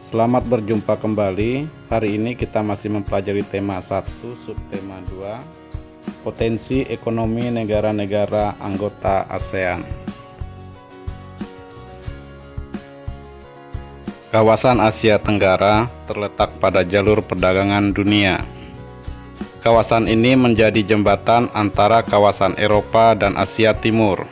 Selamat berjumpa kembali. Hari ini kita masih mempelajari tema 1, subtema 2, potensi ekonomi negara-negara anggota ASEAN. Kawasan Asia Tenggara terletak pada jalur perdagangan dunia. Kawasan ini menjadi jembatan antara kawasan Eropa dan Asia Timur.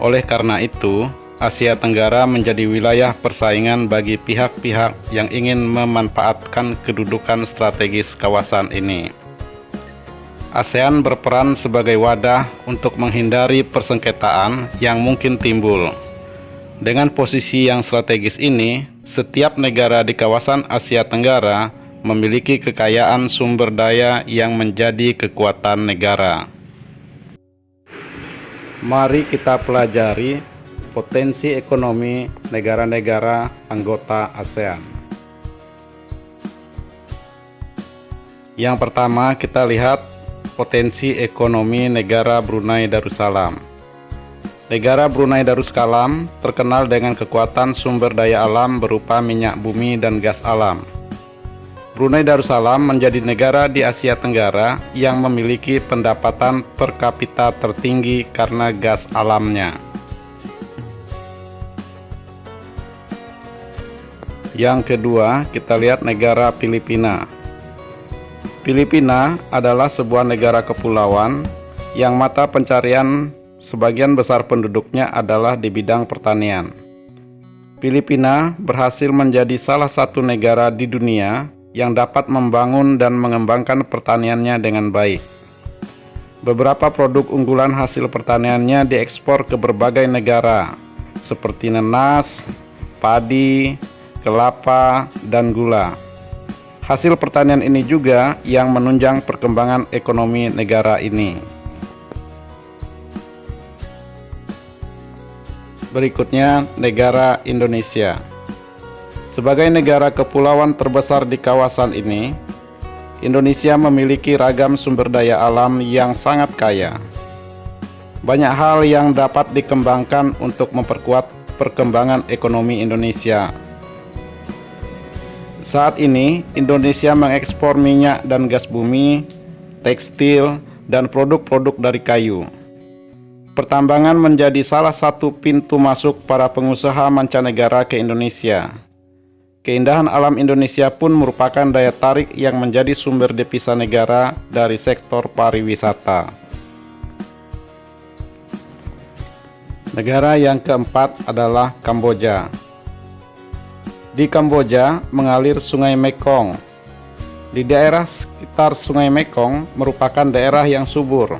Oleh karena itu, Asia Tenggara menjadi wilayah persaingan bagi pihak-pihak yang ingin memanfaatkan kedudukan strategis kawasan ini. ASEAN berperan sebagai wadah untuk menghindari persengketaan yang mungkin timbul. Dengan posisi yang strategis ini, setiap negara di kawasan Asia Tenggara memiliki kekayaan sumber daya yang menjadi kekuatan negara. Mari kita pelajari potensi ekonomi negara-negara anggota ASEAN. Yang pertama, kita lihat potensi ekonomi negara Brunei Darussalam. Negara Brunei Darussalam terkenal dengan kekuatan sumber daya alam berupa minyak bumi dan gas alam. Brunei Darussalam menjadi negara di Asia Tenggara yang memiliki pendapatan per kapita tertinggi karena gas alamnya. Yang kedua, kita lihat negara Filipina. Filipina adalah sebuah negara kepulauan yang mata pencarian sebagian besar penduduknya adalah di bidang pertanian. Filipina berhasil menjadi salah satu negara di dunia yang dapat membangun dan mengembangkan pertaniannya dengan baik. Beberapa produk unggulan hasil pertaniannya diekspor ke berbagai negara, seperti nanas, padi, kelapa, dan gula. Hasil pertanian ini juga yang menunjang perkembangan ekonomi negara ini. Berikutnya, negara Indonesia. Sebagai negara kepulauan terbesar di kawasan ini, Indonesia memiliki ragam sumber daya alam yang sangat kaya. Banyak hal yang dapat dikembangkan untuk memperkuat perkembangan ekonomi Indonesia. Saat ini, Indonesia mengekspor minyak dan gas bumi, tekstil, dan produk-produk dari kayu. Pertambangan menjadi salah satu pintu masuk para pengusaha mancanegara ke Indonesia. Keindahan alam Indonesia pun merupakan daya tarik yang menjadi sumber devisa negara dari sektor pariwisata. Negara yang keempat adalah Kamboja. Di Kamboja mengalir Sungai Mekong. Di daerah sekitar Sungai Mekong merupakan daerah yang subur.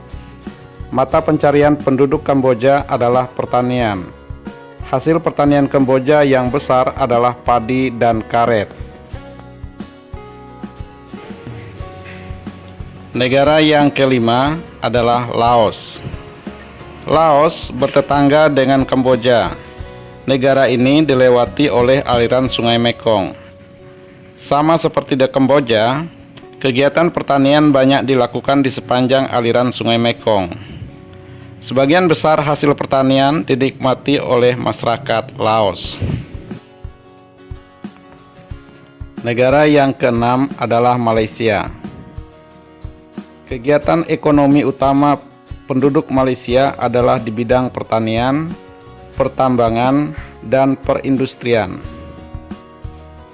Mata pencarian penduduk Kamboja adalah pertanian. Hasil pertanian Kamboja yang besar adalah padi dan karet. Negara yang kelima adalah Laos. Laos bertetangga dengan Kamboja. Negara ini dilewati oleh aliran Sungai Mekong. Sama seperti di Kamboja, kegiatan pertanian banyak dilakukan di sepanjang aliran Sungai Mekong. Sebagian besar hasil pertanian dinikmati oleh masyarakat Laos. Negara yang keenam adalah Malaysia. Kegiatan ekonomi utama penduduk Malaysia adalah di bidang pertanian, pertambangan, dan perindustrian.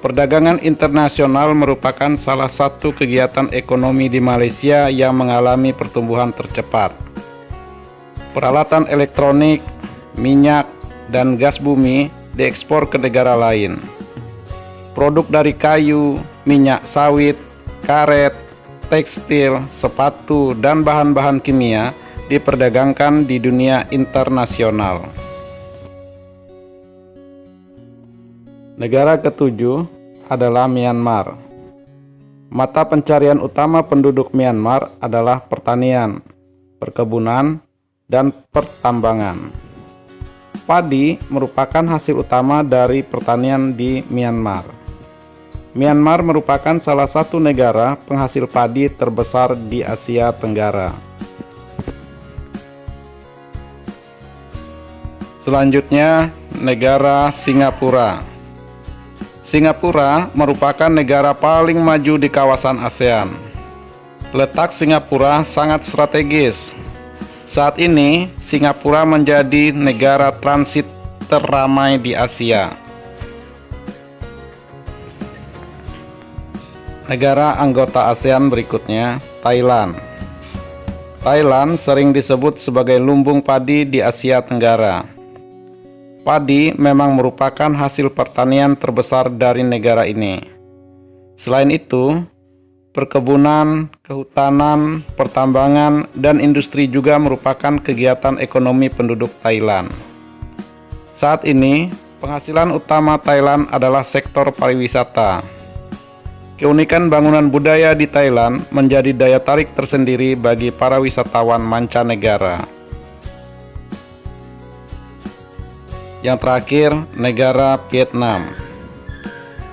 Perdagangan internasional merupakan salah satu kegiatan ekonomi di Malaysia yang mengalami pertumbuhan tercepat. Peralatan elektronik, minyak, dan gas bumi diekspor ke negara lain. Produk dari kayu, minyak sawit, karet, tekstil, sepatu, dan bahan-bahan kimia diperdagangkan di dunia internasional. Negara ketujuh adalah Myanmar. Mata pencarian utama penduduk Myanmar adalah pertanian, perkebunan, dan pertambangan. Padi merupakan hasil utama dari pertanian di Myanmar. Myanmar merupakan salah satu negara penghasil padi terbesar di Asia Tenggara. Selanjutnya, negara Singapura. Singapura merupakan negara paling maju di kawasan ASEAN. Letak Singapura sangat strategis. Saat ini, Singapura menjadi negara transit terramai di Asia. Negara anggota ASEAN berikutnya, Thailand. Thailand sering disebut sebagai lumbung padi di Asia Tenggara. Padi memang merupakan hasil pertanian terbesar dari negara ini. Selain itu, perkebunan, kehutanan, pertambangan, dan industri juga merupakan kegiatan ekonomi penduduk Thailand. Saat ini, penghasilan utama Thailand adalah sektor pariwisata. Keunikan bangunan budaya di Thailand menjadi daya tarik tersendiri bagi para wisatawan mancanegara. Yang terakhir, negara Vietnam.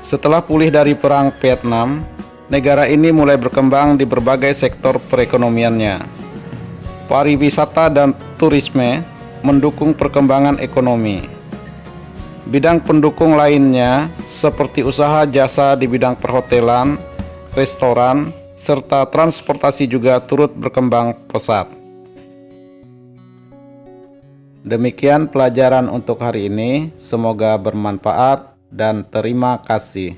Setelah pulih dari Perang Vietnam, negara ini mulai berkembang di berbagai sektor perekonomiannya. Pariwisata dan turisme mendukung perkembangan ekonomi. Bidang pendukung lainnya seperti usaha jasa di bidang perhotelan, restoran, serta transportasi juga turut berkembang pesat. Demikian pelajaran untuk hari ini, semoga bermanfaat dan terima kasih.